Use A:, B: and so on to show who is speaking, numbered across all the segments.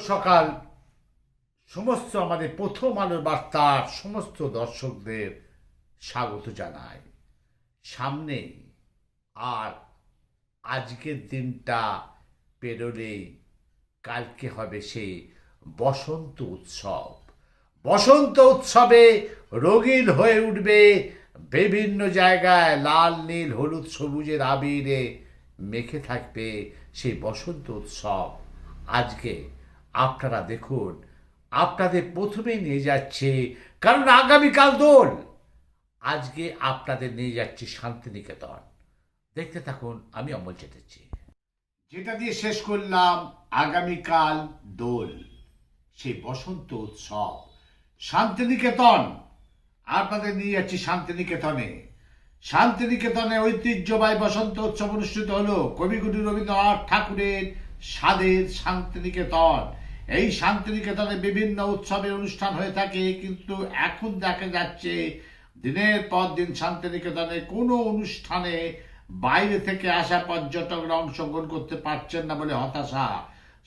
A: সকাল সমস্ত আমাদের প্রথম আলোর বার্তার সমস্ত দর্শকদের স্বাগত জানাই। সামনে আর আজকের দিনটা পেরোলেই কালকে হবে সেই বসন্ত উৎসব। বসন্ত উৎসবে রঙিন হয়ে উঠবে বিভিন্ন জায়গায়, লাল নীল হলুদ সবুজের আবিরে মেখে থাকবে সেই বসন্ত উৎসব। আজকে আপনারা দেখুন, আপনাদের প্রথমেই নিয়ে যাচ্ছে, কারণ আগামীকাল দোল। আজকে আপনাদের নিয়ে যাচ্ছি শান্তিনিকেতন। দেখতে থাকুন, আমি অমল চ্যাটার্জি। যেটা দিয়ে শেষ করলাম, আগামীকাল দোল, সেই বসন্ত উৎসব শান্তিনিকেতন। আপনাদের নিয়ে যাচ্ছি শান্তিনিকেতনে। শান্তিনিকেতনে ঐতিহ্যবাহী বসন্ত উৎসব অনুষ্ঠিত হলো কবিগুরু রবীন্দ্রনাথ ঠাকুরের স্বাদের শান্তিনিকেতন। এই শান্তিনিকেতনে বিভিন্ন উৎসবের অনুষ্ঠান হয়ে থাকে, কিন্তু এখন দেখা যাচ্ছে দিনের পর দিন শান্তিনিকেতনে কোনো অনুষ্ঠানে বাইরে থেকে আসা পর্যটকরা অংশগ্রহণ করতে পারছেন না বলে হতাশা।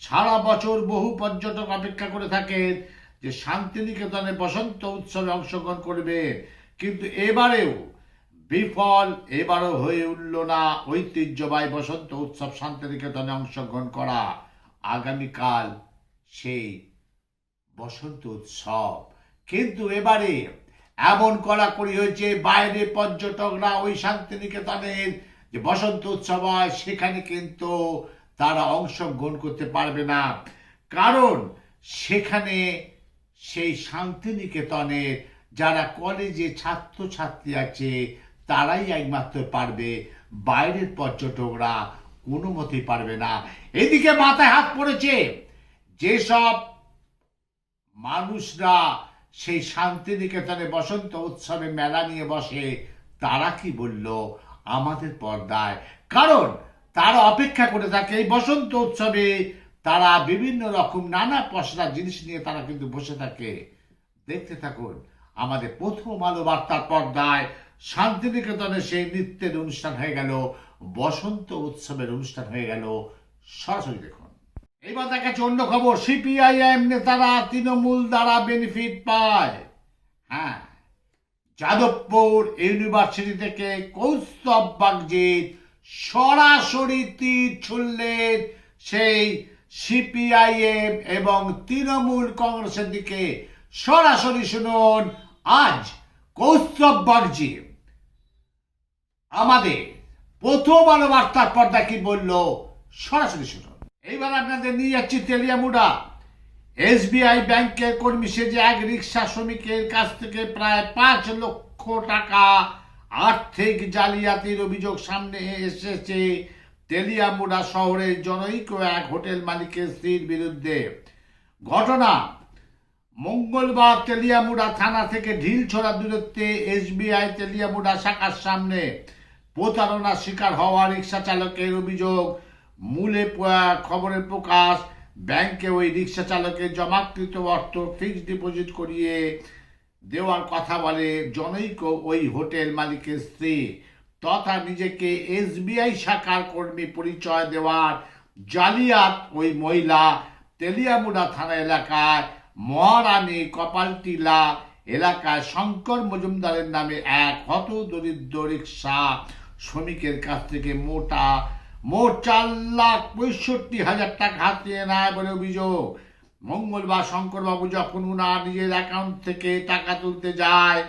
A: সারা বছর বহু পর্যটক অপেক্ষা করে থাকেন যে শান্তিনিকেতনে বসন্ত উৎসবে অংশগ্রহণ করবে, কিন্তু এবারেও বিফল। এবারও হয়ে উঠল না ঐতিহ্যবাহী বসন্ত উৎসব শান্তিনিকেতনে অংশগ্রহণ করা। আগামীকাল সেই বসন্ত উৎসব, কিন্তু এবারে এমন কড়াকড়ি হয়েছে, বাইরে পর্যটকরা ওই শান্তিনিকেতনের যে বসন্ত উৎসব হয় সেখানে কিন্তু তারা অংশগ্রহণ করতে পারবে না। কারণ সেখানে সেই শান্তিনিকেতনের যারা কলেজে ছাত্রছাত্রী আছে তারাই একমাত্র পারবে, বাইরের পর্যটকরা কোনো মতেই পারবে না। এদিকে মাথায় হাত পড়েছে যেসব মানুষরা সেই শান্তিনিকেতনে বসন্ত উৎসবে মেলা নিয়ে বসে, তারা কি বলল আমাদের পর্দায়, কারণ তারা অপেক্ষা করে থাকে এই বসন্ত উৎসবে। তারা বিভিন্ন রকম নানা পশরা জিনিস নিয়ে তারা কিন্তু বসে থাকে। দেখতে থাকুন আমাদের প্রথম আলো বার্তার পর্দায়। শান্তিনিকেতনে সেই নৃত্যের অনুষ্ঠান হয়ে গেল, বসন্ত উৎসবের অনুষ্ঠান হয়ে গেল। সরাসরি দেখুন। এবার দেখাচ্ছে অন্য খবর। সিপিআইএম নেতারা তৃণমূল দ্বারা বেনিফিট পায়। হ্যাঁ, যাদবপুর ইউনিভার্সিটি থেকে কৌস্তব বাগজিৎ সরাসরি তীর ছুড়লেন সেই সিপিআইএম এবং তৃণমূল কংগ্রেসের দিকে। সরাসরি শুনুন আজ কৌস্তব বাগজিৎ আমাদের প্রথম আলো বার্তার পর্দা কি বলল, সরাসরি শুনুন। এইবার আপনাদের নিয়ে যাচ্ছি তেলিয়ামুড়া। এসবিআই ব্যাংকের কর্মী সেজে এক রিক্সা শ্রমিকের কাছ থেকে প্রায় 5 লক্ষ টাকা আর্থিক জালিয়াতির অভিযোগ সামনে এসেছে তেলিয়ামুড়া শহরের জনৈক এক হোটেল মালিকের স্ত্রীর বিরুদ্ধে। ঘটনা মঙ্গলবার তেলিয়ামুড়া থানা থেকে ঢিলছড়া দূরত্বে এসবিআই তেলিয়ামুড়া শাখার সামনে প্রতারণার শিকার হওয়া রিক্সা চালকের অভিযোগ। মূলে খবরের প্রকাশ, ব্যাংকে ওই রিক্সা চালকের জমাকৃত অর্থ ফিক্সড ডিপোজিট করিয়ে দেওয়ার কথা বলে জনৈক ওই হোটেল মালিকের স্ত্রী, তথা নিজেকে এসবিআই শাখার কর্মী পরিচয় দেওয়ার জালিয়াত ওই মহিলা তেলিয়ামুড়া থানা এলাকায় মহারানী কপালটিলা এলাকায় শঙ্কর মজুমদারের নামে এক হতদরিদ্র রিক্সা শ্রমিকের কাছ থেকে মোট 4,65,000 টাকা হাতিয়ে নেয় বলে অভিযোগ। মঙ্গলবার শঙ্করবাবু যখন উনার নিজের অ্যাকাউন্ট থেকে টাকা তুলতে যায়,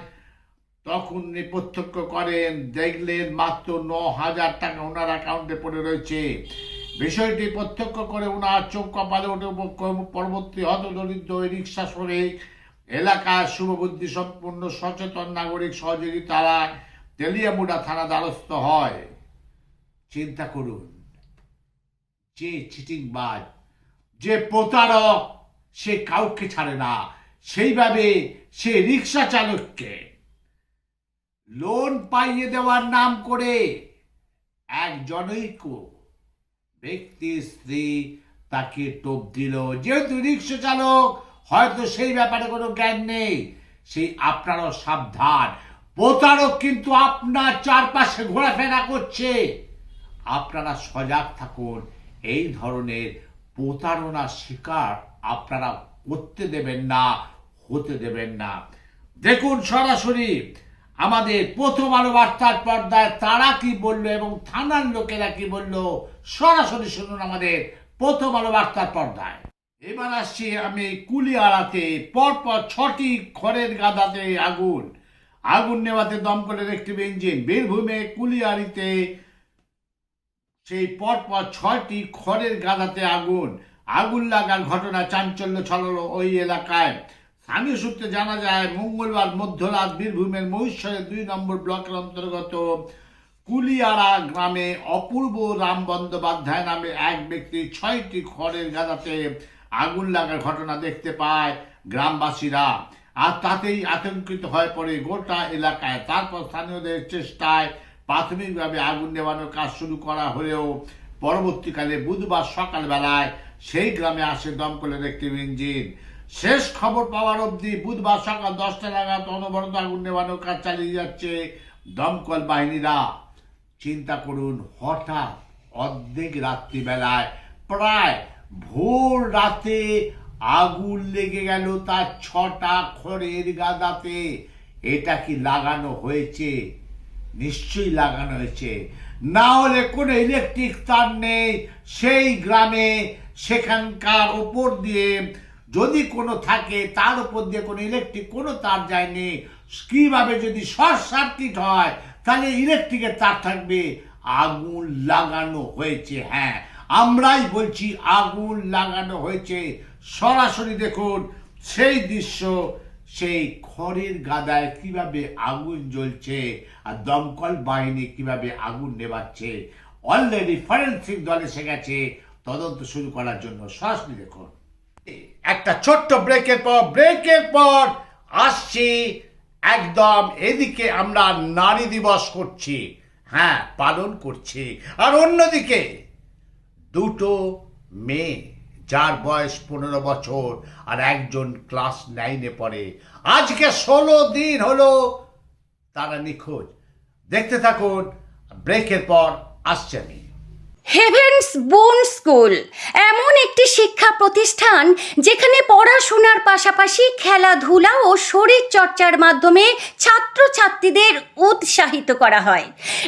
A: তখন প্রত্যক্ষ করেন, দেখলেন মাত্র 9,000 টাকা ওনার অ্যাকাউন্টে পড়ে রয়েছে। বিষয়টি প্রত্যক্ষ করে ওনার চোখ কপালে ওঠে। পরবর্তী হতদরিদ্র ওই রিক্সা শ্রমিক এলাকার শুভবুদ্ধি সম্পূর্ণ সচেতন নাগরিক সহযোগিতায় তেলিয়ামুড়া থানা দ্বারস্থ হয়। চিন্তা করুন, যে চিটিংবাজ, যে প্রতারক, সে কাউকে ছাড়ে না। সেইভাবে সে রিক্সা চালককে লোন পাইয়ে দেওয়ার নাম করে এক জনৈক ব্যক্তির স্ত্রী তাকে টোপ দিল। যেহেতু রিক্সা চালক, হয়তো সেই ব্যাপারে কোনো জ্ঞান নেই। সেই আপনারাও সাবধান, প্রতারক কিন্তু আপনার চারপাশে ঘোরাফেরা করছে। আপনারা সজাগ থাকুন। এই ধরনের প্রতারণার শিকার আপনারা করতে দেবেন না, হতে দেবেন না। দেখুন সরাসরি আমাদের প্রথম আলো বার্তার পর্দায় তারা কি বললো এবং থানার লোকেরা কি বললো, সরাসরি শুনুন আমাদের প্রথম আলো বার্তার পর্দায়। এবার আসছি আমি কুলিয়ারাতে পরপর 6টি খড়ের গাদাতে আগুন নেভাতে দমকলের একটি ইঞ্জিন। বীরভূমে কুলিয়ারিতে সেই পরপর 6টি খড়ের গাদাতে আগুন লাগার ঘটনা চাঞ্চল্য ছড়ালো ওই এলাকায়। স্থানীয় সূত্রে জানা যায় মঙ্গলবার মধ্যরাত বীরভূমের মহিষারের 2 নম্বর ব্লকের অন্তর্গত কুলিয়ারা গ্রামে অপূর্ব রাম বন্দ্যোপাধ্যায় নামে এক ব্যক্তি 6টি খড়ের গাদাতে আগুন লাগার ঘটনা দেখতে পায় গ্রামবাসীরা, আর তাতেই আতঙ্কিত হয়ে পড়ে গোটা এলাকায়। তারপর স্থানীয়দের চেষ্টায় প্রাথমিকভাবে আগুন নেভানোর কাজ শুরু করা হলেও পরবর্তীকালে বুধবার সকালবেলায় সেই গ্রামে আসে দমকলের একটি ইঞ্জিন। শেষ খবর পাওয়ার অবধি বুধবার সকাল 10টা নাগাদ অনবরত আগুন নেভানোর কাজ চালিয়ে যাচ্ছে দমকল বাহিনীরা। চিন্তা করুন, হঠাৎ অর্ধেক রাত্রিবেলায় প্রায় ভোর রাতে আগুন লেগে গেল তার 6টা খড়ের গাদাতে। এটা কি লাগানো হয়েছে? নিশ্চয়ই লাগানো হয়েছে, না হলে কোনো ইলেকট্রিক তার নেই সেই গ্রামে। সেখানকার ওপর দিয়ে যদি কোনো থাকে তার উপর দিয়ে কোনো ইলেকট্রিক কোনো তার যায়নি। কিভাবে যদি শর্ট সার্কিট হয় তাহলে ইলেকট্রিকের তার থাকবে? আগুন লাগানো হয়েছে। হ্যাঁ, আমরাই বলছি আগুন লাগানো হয়েছে। সরাসরি দেখুন সেই দৃশ্য, সেই খড়ের গাদায় কিভাবে আগুন জ্বলছে আর দমকল বাহিনী কিভাবে আগুন নেভাচ্ছে। অলরেডি ফরেনসিক দল এসে গেছে তদন্ত শুরু করার জন্য। সরাসরি দেখুন। একটা ছোট্ট ব্রেকের পর আসছি একদম এদিকে। আমরা নারী দিবস করছি, হ্যাঁ পালন করছি, আর অন্যদিকে 2টো মেয়ে যার বয়স 15 বছর আর একজন ক্লাস 9-এ পড়ে, আজকে 16 দিন হলো তারা নিখোঁজ। দেখতে থাকুন, ব্রেকের পর আসছে আমি।
B: হেভেন্স বোন স্কুল এমন একটি শিক্ষা প্রতিষ্ঠান যেখানে পড়াশোনার পাশাপাশি খেলাধুলা ও শরীর চর্চার মাধ্যমে ছাত্রছাত্রীদের উৎসাহিত করা হয়।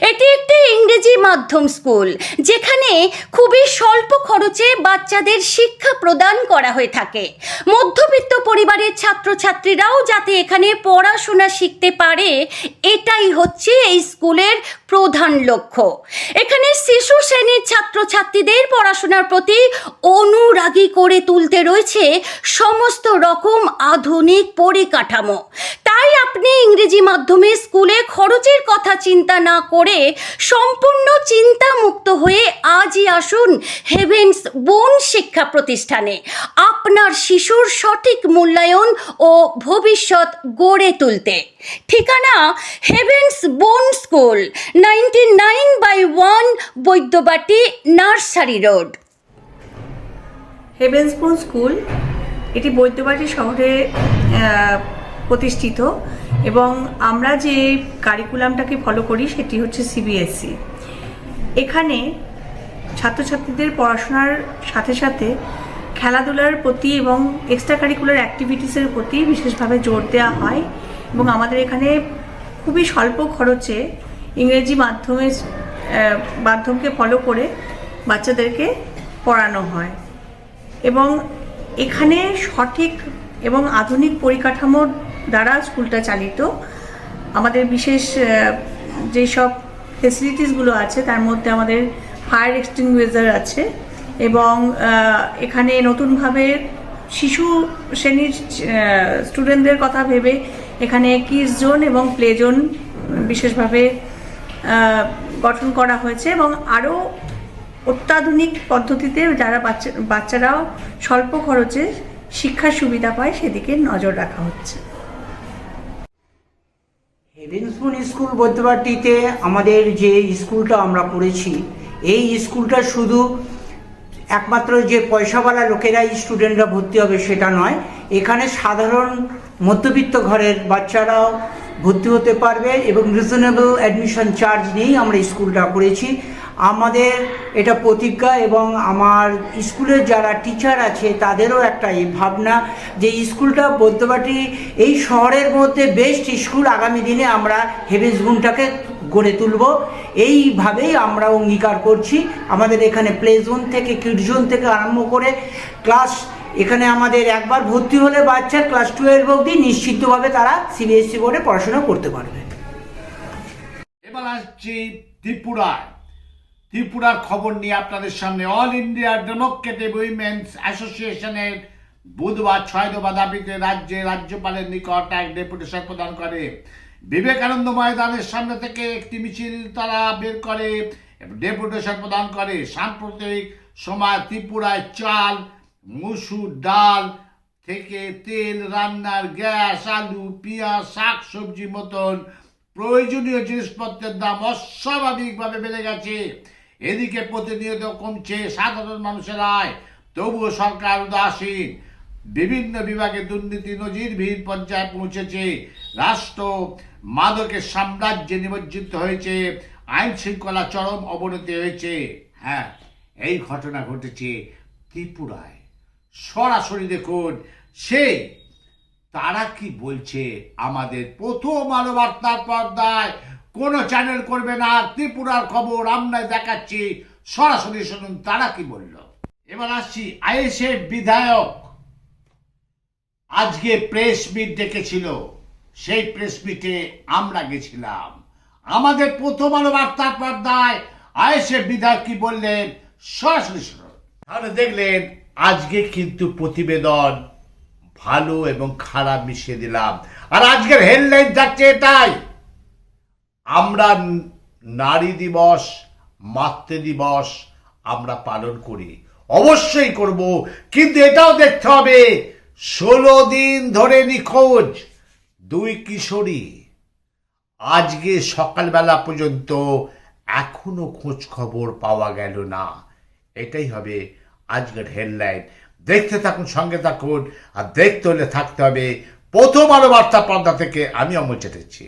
B: এটি একটি ইংরেজি মাধ্যম স্কুল যেখানে খুবই স্বল্প খরচে বাচ্চাদের শিক্ষা প্রদান করা হয়ে থাকে। মধ্যবিত্ত পরিবারের ছাত্রছাত্রীরাও যাতে এখানে পড়াশোনা শিখতে পারে, এটাই হচ্ছে এই স্কুলের প্রধান লক্ষ্য। এখানে শিশু শ্রেণীর ছাত্রছাত্রীদের পড়াশোনার প্রতি অনুরাগী করে তুলতে রয়েছে সমস্ত রকম আধুনিক পরিকাঠামো। তাই আপনি ইংরেজি মাধ্যমে স্কুলে খরচের কথা চিন্তা না করে সম্পূর্ণ চিন্তামুক্ত হয়ে আজই আসুন হেভেন্স বোন শিক্ষা প্রতিষ্ঠানে আপনার শিশুর সঠিক মূল্যায়ন ও ভবিষ্যৎ গড়ে তুলতে। ঠিকানা হেভেন্স বোন school, 99/1 Baidyabati, nursery road.
C: Heavens বোন স্কুল এটি বৈদ্যবাটি শহরে প্রতিষ্ঠিত এবং আমরা যে কারিকুলামটাকে ফলো করি সেটি হচ্ছে সিবিএসই। এখানে ছাত্রছাত্রীদের পড়াশোনার সাথে সাথে খেলাধুলার প্রতি এবং এক্সট্রা কারিকুলার অ্যাক্টিভিটিসের প্রতি বিশেষভাবে জোর দেওয়া হয় এবং আমাদের এখানে খুবই স্বল্প খরচে ইংরেজি মাধ্যমকে ফলো করে বাচ্চাদেরকে পড়ানো হয় এবং এখানে সঠিক এবং আধুনিক পরিকাঠামোর দ্বারা স্কুলটা চালিত। আমাদের বিশেষ যেসব ফেসিলিটিসগুলো আছে তার মধ্যে আমাদের ফায়ার এক্সটিংগুইশার আছে এবং এখানে নতুনভাবে শিশু শ্রেণীর স্টুডেন্টদের কথা ভেবে এখানে কিডস জোন এবং প্লে জোন বিশেষভাবে গঠন করা হয়েছে এবং আরও অত্যাধুনিক পদ্ধতিতে যারা বাচ্চারাও স্বল্প খরচে শিক্ষার সুবিধা পায় সেদিকে নজর রাখা হচ্ছে।
D: হেভেন্স বোন স্কুল বৈদ্যবাটিতে আমাদের যে স্কুলটা আমরা পড়েছি, এই স্কুলটা শুধু একমাত্র যে পয়সাওয়ালা লোকেরাই স্টুডেন্টরা ভর্তি হবে সেটা নয়, এখানে সাধারণ মধ্যবিত্ত ঘরের বাচ্চারাও ভর্তি হতে পারবে এবং রিজনেবল অ্যাডমিশন চার্জ নিয়েই আমরা স্কুলটা করেছি। আমাদের এটা প্রতিজ্ঞা, এবং আমার স্কুলের যারা টিচার আছে তাদেরও একটা এই ভাবনা যে স্কুলটা বৈদ্যবাটী এই শহরের মধ্যে বেস্ট স্কুল আগামী দিনে আমরা হেভেন্সবুনটাকে গড়ে তুলব। এইভাবেই আমরা অঙ্গীকার করছি। আমাদের এখানে প্লে জোন থেকে কিড জোন থেকে আরম্ভ করে ক্লাস, এখানে আমাদের একবার ভর্তি হলে বাচ্চা ক্লাস 12 অবধি নিশ্চিতভাবে তারা সিবিএসসি বোর্ডে পড়াশোনা করতে পারবে।
A: এবার আসছি ত্রিপুরার খবর নিয়ে আপনাদের সামনে। অল ইন্ডিয়া ডেমোক্রেটিক উইমেন্স অ্যাসোসিয়েশনের বুধবার 6 দফা দাবিতে রাজ্যপালের নিকট এক ডেপুটেশন প্রদান করে। বিবেকানন্দ ময়দানের সামনে থেকে একটি মিছিল তারা বের করে, ডেপুটেশন প্রদান করে। সাম্প্রতিক সময় ত্রিপুরায় চাল, মুসুর ডাল থেকে তেল, রান্নার গ্যাস, আলু, পেঁয়াজ, শাক সবজি মতন প্রয়োজনীয় জিনিসপত্রের দাম অস্বাভাবিকভাবে বেড়ে গেছে। এদিকে প্রতিনিয়ত কমছে সাধারণ মানুষের আয়, তবুও সরকার উদাসীন। বিভিন্ন বিভাগে দুর্নীতি নজিরবিহীন পর্যায়ে পৌঁছেছে। রাষ্ট্র মাদকের সাম্রাজ্যে নিমজ্জিত হয়েছে, আইন শৃঙ্খলা চরম অবনতি হয়েছে। হ্যাঁ, এই ঘটনা ঘটেছে ত্রিপুরায়। সরাসরি দেখুন সেই তারা কি বলছে আমাদের প্রথম আলো বার্তার পর্দায়। কোনো চ্যানেল করবে না, ত্রিপুরার খবর আমরাই দেখাচ্ছি। সরাসরি শুনুন তারা কি বলল। এবার আসছি আইএসএফ বিধায়ক আজকে প্রেস মিট ডেকেছিল, সেই প্রেস মিটে আমরা গেছিলাম। আমাদের প্রথম আলো বার্তার পর্দায় আইএসএফ বিধায়ক কি বললেন সরাসরি শুনুন। তাহলে দেখলেন আজকে কিন্তু প্রতিবেদন ভালো এবং খারাপ মিশিয়ে দিলাম। আর আজকের হেডলাইন থাকছে এটাই, আমরা নারী দিবস, মাতৃ দিবস আমরা পালন করি, অবশ্যই করব, কিন্তু এটাও দেখতে হবে 16 দিন ধরে নিখোঁজ 2 কিশোরী। আজকে সকালবেলা পর্যন্ত এখনো খোঁজ খবর পাওয়া গেল না। এটাই হবে আজকের হেডলাইন। দেখতে থাকুন, সঙ্গে থাকুন, আর দেখতে হলে থাকতে হবে প্রথম আলো বার্তা পর্দা থেকে। আমি অমর চ্যাটার্জি।